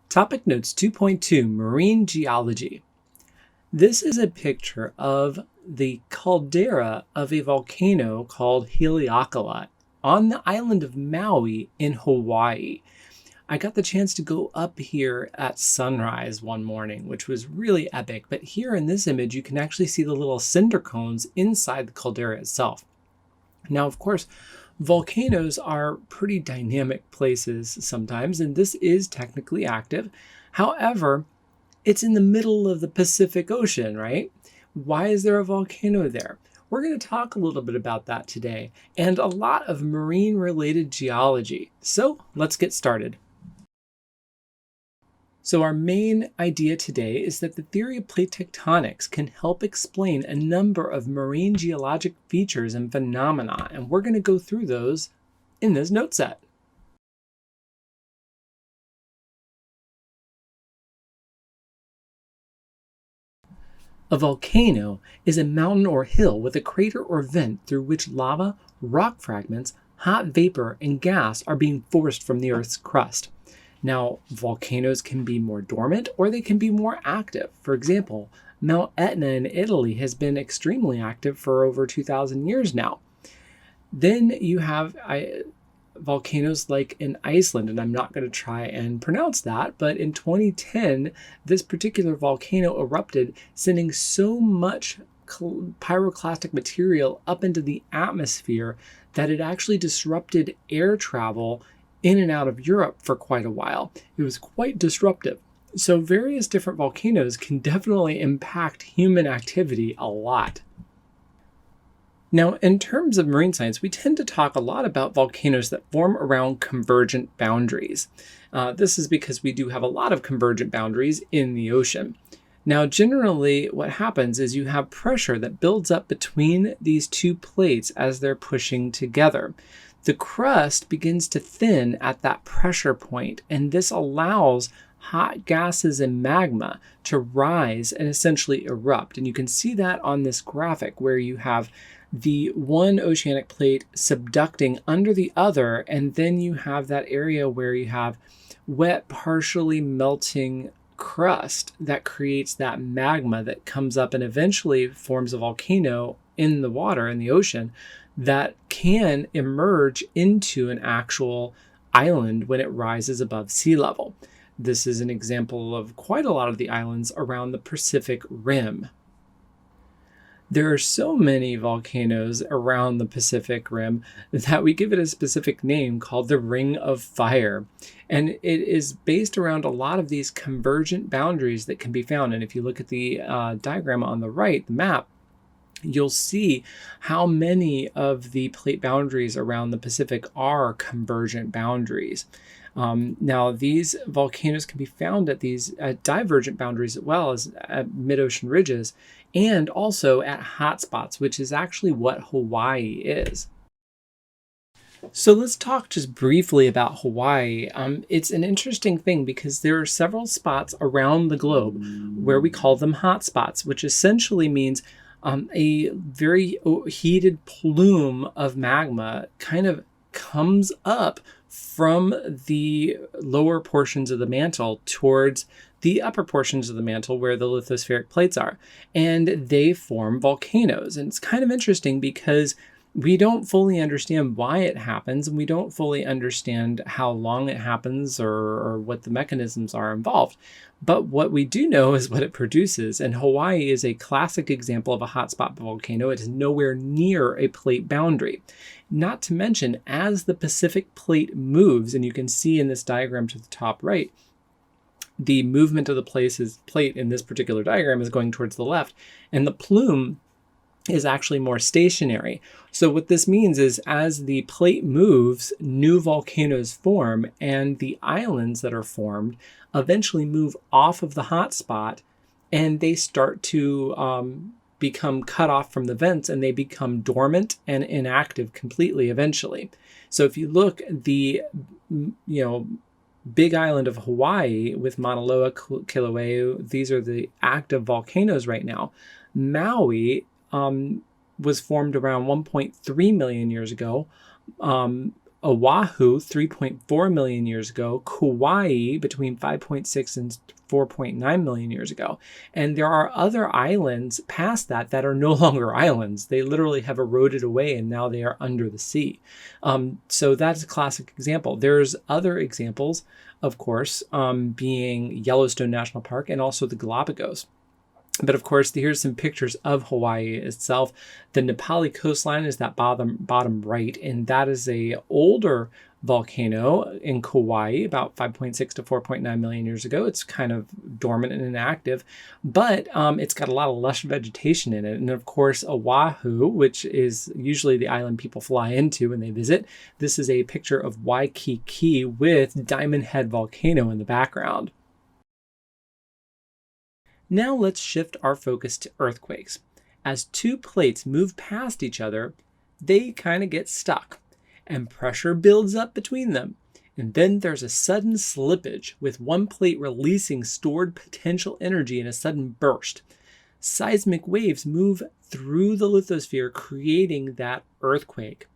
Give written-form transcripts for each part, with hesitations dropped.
Topic Notes 2.2 Marine Geology. This is a picture of the caldera of a volcano called Haleakala on the island of Maui in Hawaii. I got the chance to go up here at sunrise one morning, which was really epic. But here in this image, you can actually see the little cinder cones inside the caldera itself. Now, of course, volcanoes are pretty dynamic places sometimes, and this is technically active. However, it's in the middle of the Pacific Ocean, right? Why is there a volcano there? We're going to talk a little bit about that today, and a lot of marine-related geology. So let's get started. So our main idea today is that the theory of plate tectonics can help explain a number of marine geologic features and phenomena, and we're going to go through those in this note set. A volcano is a mountain or hill with a crater or vent through which lava, rock fragments, hot vapor, and gas are being forced from the Earth's crust. Now, volcanoes can be more dormant or they can be more active. For example, Mount Etna in Italy has been extremely active for over 2,000 years now. Then you have volcanoes like in Iceland, and I'm not going to try and pronounce that, but in 2010, this particular volcano erupted, sending so much pyroclastic material up into the atmosphere that it actually disrupted air travel in and out of Europe for quite a while. It was quite disruptive. So various different volcanoes can definitely impact human activity a lot. Now, in terms of marine science, we tend to talk a lot about volcanoes that form around convergent boundaries. This is because we do have a lot of convergent boundaries in the ocean. Now, generally, what happens is you have pressure that builds up between these two plates as they're pushing together. The crust begins to thin at that pressure point, and this allows hot gases and magma to rise and essentially erupt. And you can see that on this graphic where you have the one oceanic plate subducting under the other, and then you have that area where you have wet, partially melting crust that creates that magma that comes up and eventually forms a volcano in the water, in the ocean, that can emerge into an actual island when it rises above sea level. This is an example of quite a lot of the islands around the Pacific Rim. There are so many volcanoes around the Pacific Rim that we give it a specific name called the Ring of Fire. And it is based around a lot of these convergent boundaries that can be found. And if you look at the diagram on the right, the map, you'll see how many of the plate boundaries around the Pacific are convergent boundaries. Now, these volcanoes can be found at these divergent boundaries as well as at Midocean ridges and also at hotspots, which is actually what Hawaii is. So let's talk just briefly about Hawaii. It's an interesting thing because there are several spots around the globe where we call them hotspots, which essentially means a very heated plume of magma kind of comes up from the lower portions of the mantle towards the upper portions of the mantle where the lithospheric plates are, and they form volcanoes. And it's kind of interesting because we don't fully understand why it happens, and we don't fully understand how long it happens or what the mechanisms are involved. But what we do know is what it produces, and Hawaii is a classic example of a hotspot volcano. It is nowhere near a plate boundary. Not to mention, as the Pacific plate moves, and you can see in this diagram to the top right, the movement of the plate in this particular diagram is going towards the left, and the plume is actually more stationary. So what this means is as the plate moves, new volcanoes form, and the islands that are formed eventually move off of the hotspot, and they start to become cut off from the vents, and they become dormant and inactive completely eventually. So if you look, the big island of Hawaii with Mauna Loa, Kilauea, these are the active volcanoes right now. Maui was formed around 1.3 million years ago. Oahu 3.4 million years ago, Kauai between 5.6 and 4.9 million years ago. And there are other islands past that that are no longer islands. They literally have eroded away and now they are under the sea. So that's a classic example. There's other examples, of course, being Yellowstone National Park and also the Galapagos. But of course, here's some pictures of Hawaii itself. The Nepali coastline is that bottom right, and that is a older volcano in Kauai, about 5.6 to 4.9 million years ago. It's kind of dormant and inactive, but it's got a lot of lush vegetation in it. And of course, Oahu, which is usually the island people fly into when they visit, this is a picture of Waikiki with Diamond Head volcano in the background. Now let's shift our focus to earthquakes. As two plates move past each other, they kind of get stuck, and pressure builds up between them. And then there's a sudden slippage, with one plate releasing stored potential energy in a sudden burst. Seismic waves move through the lithosphere, creating that earthquake.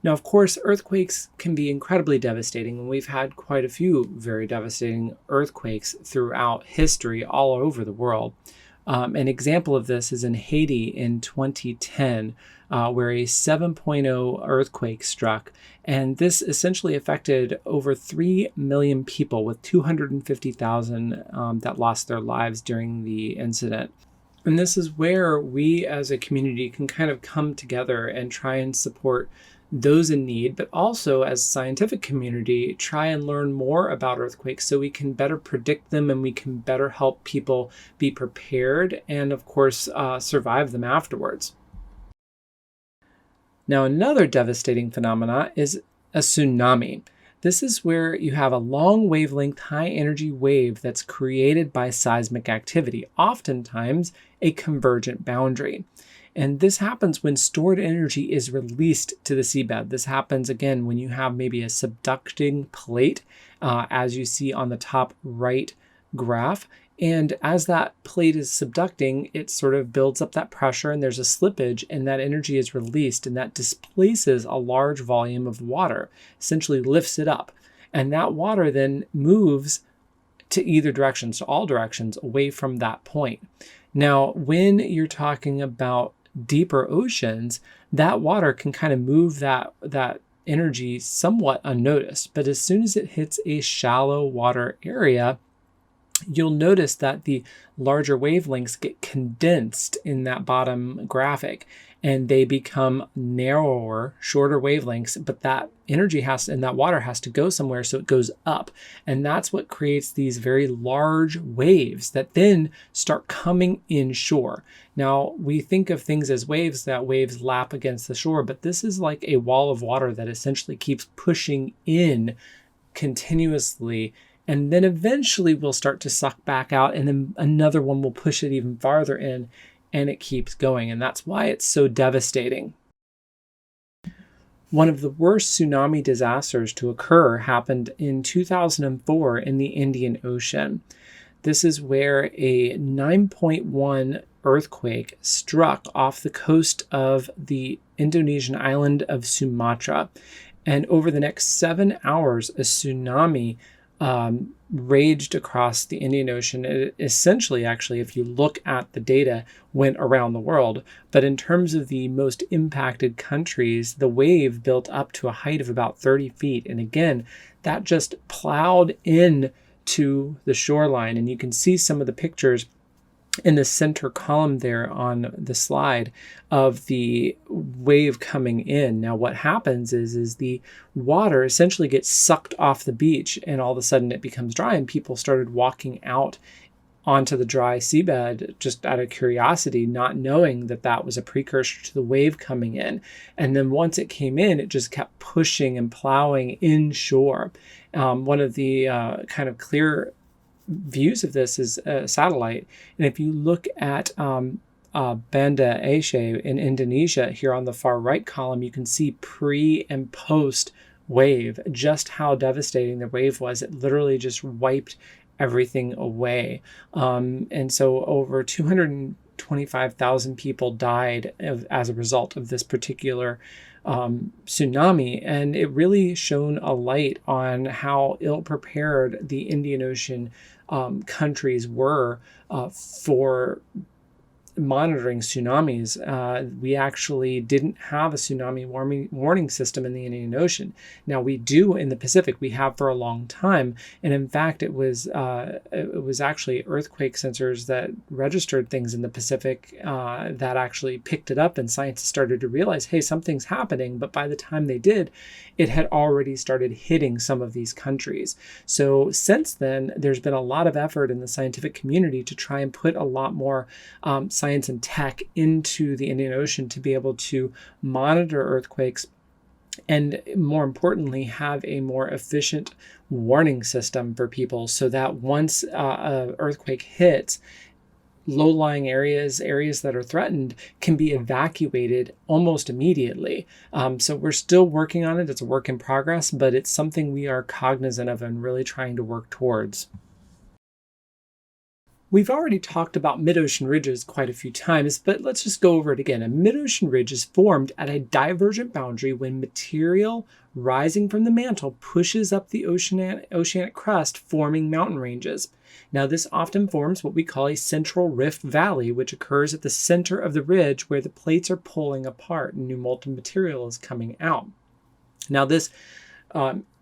Now, of course, earthquakes can be incredibly devastating, and we've had quite a few very devastating earthquakes throughout history all over the world. An example of this is in Haiti in 2010, where a 7.0 earthquake struck, and this essentially affected over 3 million people, with 250,000 that lost their lives during the incident. And this is where we as a community can kind of come together and try and support those in need, but also as a scientific community, try and learn more about earthquakes so we can better predict them and we can better help people be prepared and, of course, survive them afterwards. Now, another devastating phenomena is a tsunami. This is where you have a long wavelength, high energy wave that's created by seismic activity, oftentimes a convergent boundary. And this happens when stored energy is released to the seabed. This happens, again, when you have maybe a subducting plate, as you see on the top right graph. And as that plate is subducting, it sort of builds up that pressure and there's a slippage and that energy is released and that displaces a large volume of water, essentially lifts it up. And that water then moves to either directions, to all directions away from that point. Now, when you're talking about deeper oceans, that water can kind of move that energy somewhat unnoticed. But as soon as it hits a shallow water area, you'll notice that the larger wavelengths get condensed in that bottom graphic and they become narrower, shorter wavelengths, but that energy and that water has to go somewhere, so it goes up. And that's what creates these very large waves that then start coming inshore. Now, we think of things as waves, that waves lap against the shore, but this is like a wall of water that essentially keeps pushing in continuously. And then eventually we'll start to suck back out, and then another one will push it even farther in, and it keeps going. And that's why it's so devastating. One of the worst tsunami disasters to occur happened in 2004 in the Indian Ocean. This is where a 9.1 earthquake struck off the coast of the Indonesian island of Sumatra. And over the next 7 hours, a tsunami raged across the Indian Ocean. It essentially, actually, if you look at the data, went around the world. But in terms of the most impacted countries, the wave built up to a height of about 30 feet. And again, that just plowed in to the shoreline. And you can see some of the pictures in the center column there on the slide of the wave coming in. Now what happens is the water essentially gets sucked off the beach and all of a sudden it becomes dry and people started walking out onto the dry seabed just out of curiosity, not knowing that that was a precursor to the wave coming in. And then once it came in, it just kept pushing and plowing inshore. One of the kind of clear views of this is a satellite. And if you look at Banda Aceh in Indonesia, here on the far right column, you can see pre and post wave, just how devastating the wave was. It literally just wiped everything away. And so over 225,000 people died as a result of this particular tsunami, and it really shone a light on how ill prepared the Indian Ocean countries were for monitoring tsunamis. We actually didn't have a tsunami warning system in the Indian Ocean. Now we do in the Pacific. We have for a long time, and in fact, it was actually earthquake sensors that registered things in the Pacific that actually picked it up, and scientists started to realize, hey, something's happening. But by the time they did, it had already started hitting some of these countries. So since then, there's been a lot of effort in the scientific community to try and put a lot more science and tech into the Indian Ocean to be able to monitor earthquakes and, more importantly, have a more efficient warning system for people so that once an earthquake hits, low-lying areas that are threatened, can be evacuated almost immediately. So we're still working on it. It's a work in progress, but it's something we are cognizant of and really trying to work towards. We've already talked about Midocean ridges quite a few times, but let's just go over it again. A Midocean ridge is formed at a divergent boundary when material rising from the mantle pushes up the oceanic crust, forming mountain ranges. Now, this often forms what we call a central rift valley, which occurs at the center of the ridge where the plates are pulling apart and new molten material is coming out. Now, this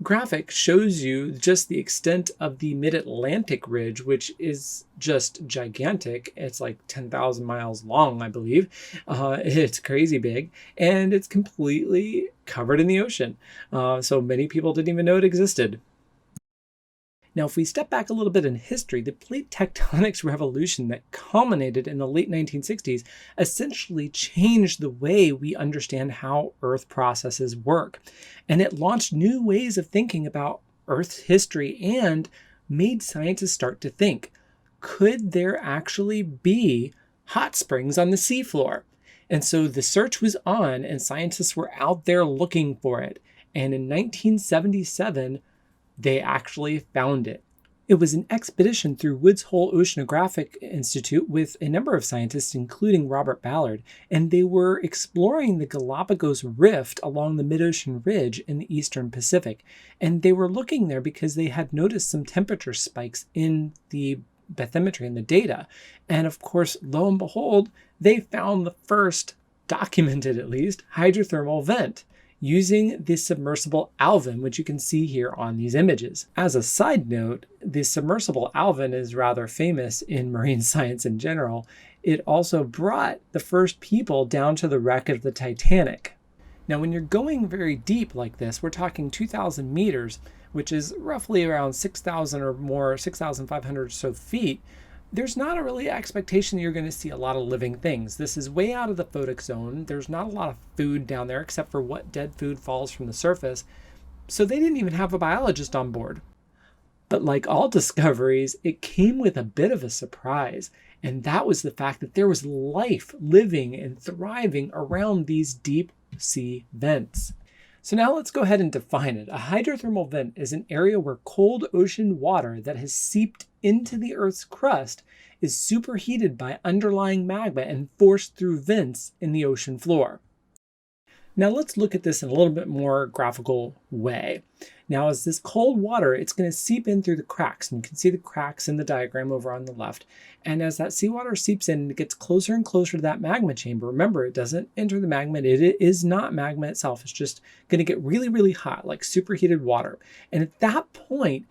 graphic shows you just the extent of the Mid-Atlantic Ridge, which is just gigantic. It's like 10,000 miles long, I believe. It's crazy big, and it's completely covered in the ocean. So many people didn't even know it existed. Now, if we step back a little bit in history, the plate tectonics revolution that culminated in the late 1960s essentially changed the way we understand how Earth processes work. And it launched new ways of thinking about Earth's history and made scientists start to think, could there actually be hot springs on the seafloor? And so the search was on, and scientists were out there looking for it. And in 1977, they actually found it. It was an expedition through Woods Hole Oceanographic Institute with a number of scientists, including Robert Ballard, and they were exploring the Galapagos Rift along the Midocean Ridge in the eastern Pacific. And they were looking there because they had noticed some temperature spikes in the bathymetry and the data. And of course, lo and behold, they found the first, documented at least, hydrothermal vent using the submersible Alvin, which you can see here on these images. As a side note, the submersible Alvin is rather famous in marine science in general. It also brought the first people down to the wreck of the Titanic. Now, when you're going very deep like this, we're talking 2,000 meters, which is roughly around 6,000 or more, 6,500 or so feet, there's not a really expectation that you're going to see a lot of living things. This is way out of the photic zone. There's not a lot of food down there except for what dead food falls from the surface. So they didn't even have a biologist on board. But like all discoveries, it came with a bit of a surprise. And that was the fact that there was life living and thriving around these deep sea vents. So now let's go ahead and define it. A hydrothermal vent is an area where cold ocean water that has seeped into the Earth's crust is superheated by underlying magma and forced through vents in the ocean floor. Now let's look at this in a little bit more graphical way. Now as this cold water, it's going to seep in through the cracks, and you can see the cracks in the diagram over on the left. And as that seawater seeps in, it gets closer and closer to that magma chamber. Remember, it doesn't enter the magma. It is not magma itself. It's just going to get really, really hot, like superheated water. And at that point,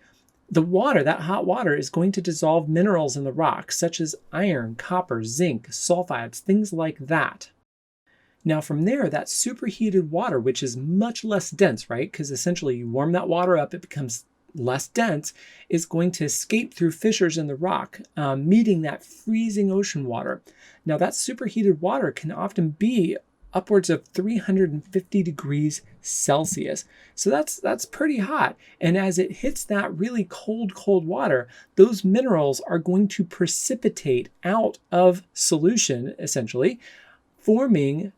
the water, that hot water, is going to dissolve minerals in the rock, such as iron, copper, zinc, sulfides, things like that. Now from there, that superheated water, which is much less dense, right? Because essentially you warm that water up, it becomes less dense, is going to escape through fissures in the rock, meeting that freezing ocean water. Now that superheated water can often be upwards of 350 degrees Celsius. So that's pretty hot. And as it hits that really cold water, those minerals are going to precipitate out of solution, essentially, forming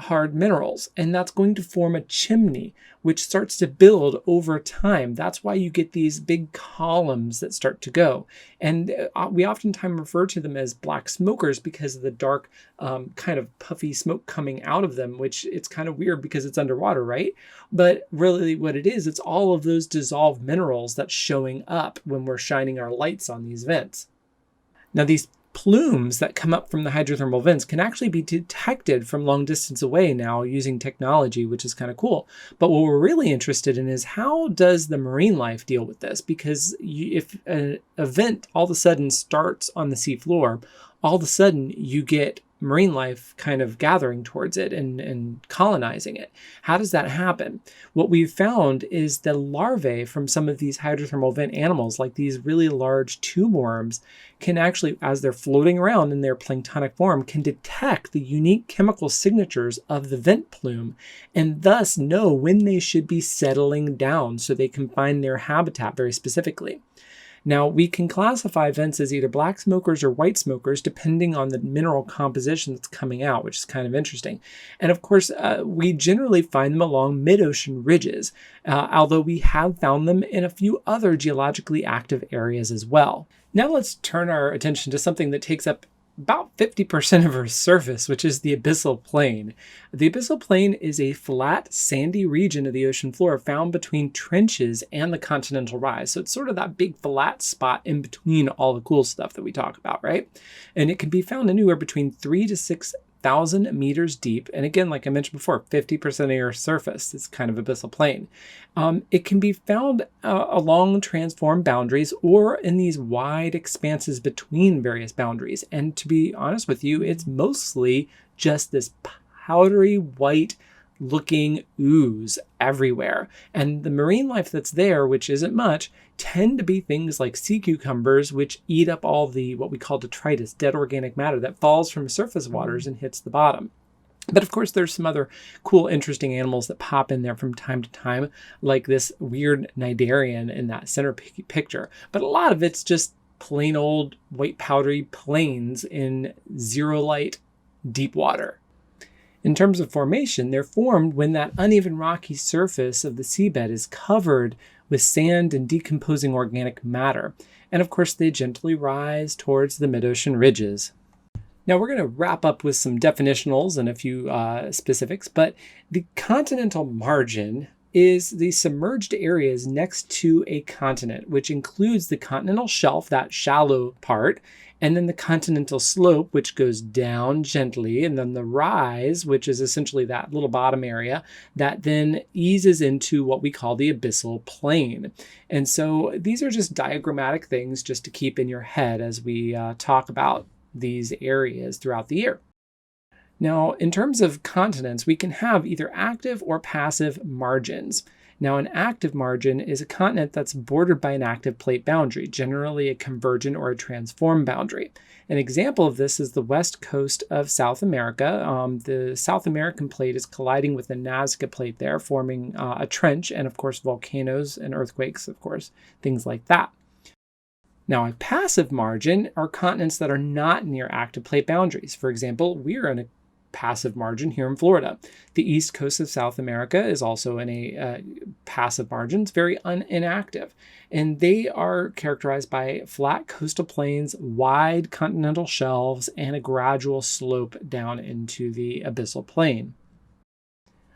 hard minerals, and that's going to form a chimney, which starts to build over time. That's why you get these big columns that start to go. And we oftentimes refer to them as black smokers because of the dark kind of puffy smoke coming out of them, which it's kind of weird because it's underwater, right? But really what it is, it's all of those dissolved minerals that's showing up when we're shining our lights on these vents. Now, these plumes that come up from the hydrothermal vents can actually be detected from long distance away now using technology, which is kind of cool. But what we're really interested in is how does the marine life deal with this? Because if an event all of a sudden starts on the seafloor, all of a sudden you get marine life kind of gathering towards it and colonizing it. How does that happen? What we've found is the larvae from some of these hydrothermal vent animals, like these really large tube worms, can actually, as they're floating around in their planktonic form, can detect the unique chemical signatures of the vent plume and thus know when they should be settling down so they can find their habitat very specifically. Now, we can classify vents as either black smokers or white smokers depending on the mineral composition that's coming out, which is kind of interesting. And of course, we generally find them along mid-ocean ridges, although we have found them in a few other geologically active areas as well. Now let's turn our attention to something that takes up about 50% of Earth's surface, which is the Abyssal Plain. The Abyssal Plain is a flat, sandy region of the ocean floor found between trenches and the continental rise. So it's sort of that big flat spot in between all the cool stuff that we talk about, right? And it can be found anywhere between 3,000 to 6,000 meters deep. And again, like I mentioned before, 50% of Earth's surface is kind of Abyssal Plain. It can be found along transform boundaries or in these wide expanses between various boundaries. And to be honest with you, it's mostly just this powdery white looking ooze everywhere. And the marine life that's there, which isn't much, tend to be things like sea cucumbers, which eat up all the what we call detritus, dead organic matter that falls from surface waters and hits the bottom. But of course, there's some other cool, interesting animals that pop in there from time to time, like this weird cnidarian in that center picture. But a lot of it's just plain old white powdery plains in zero light deep water. In terms of formation, they're formed when that uneven rocky surface of the seabed is covered with sand and decomposing organic matter. And of course, they gently rise towards the mid-ocean ridges. Now we're going to wrap up with some definitionals and a few specifics, but the continental margin is the submerged areas next to a continent, which includes the continental shelf, that shallow part, and then the continental slope, which goes down gently, and then the rise, which is essentially that little bottom area, that then eases into what we call the abyssal plain. And so these are just diagrammatic things just to keep in your head as we talk about these areas throughout the year. Now, in terms of continents, we can have either active or passive margins. Now, an active margin is a continent that's bordered by an active plate boundary, generally a convergent or a transform boundary. An example of this is the west coast of South America. The South American plate is colliding with the Nazca plate there, forming a trench, and of course, volcanoes and earthquakes, of course, things like that. Now, a passive margin are continents that are not near active plate boundaries. For example, we're in a passive margin here in Florida. The east coast of South America is also in a passive margin. It's very inactive. And they are characterized by flat coastal plains, wide continental shelves, and a gradual slope down into the abyssal plain.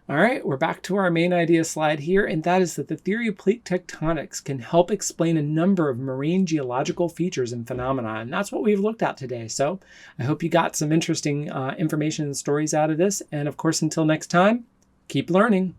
All right, we're back to our main idea slide here, and that is that the theory of plate tectonics can help explain a number of marine geological features and phenomena, and that's what we've looked at today. So I hope you got some interesting information and stories out of this, and of course, until next time, keep learning.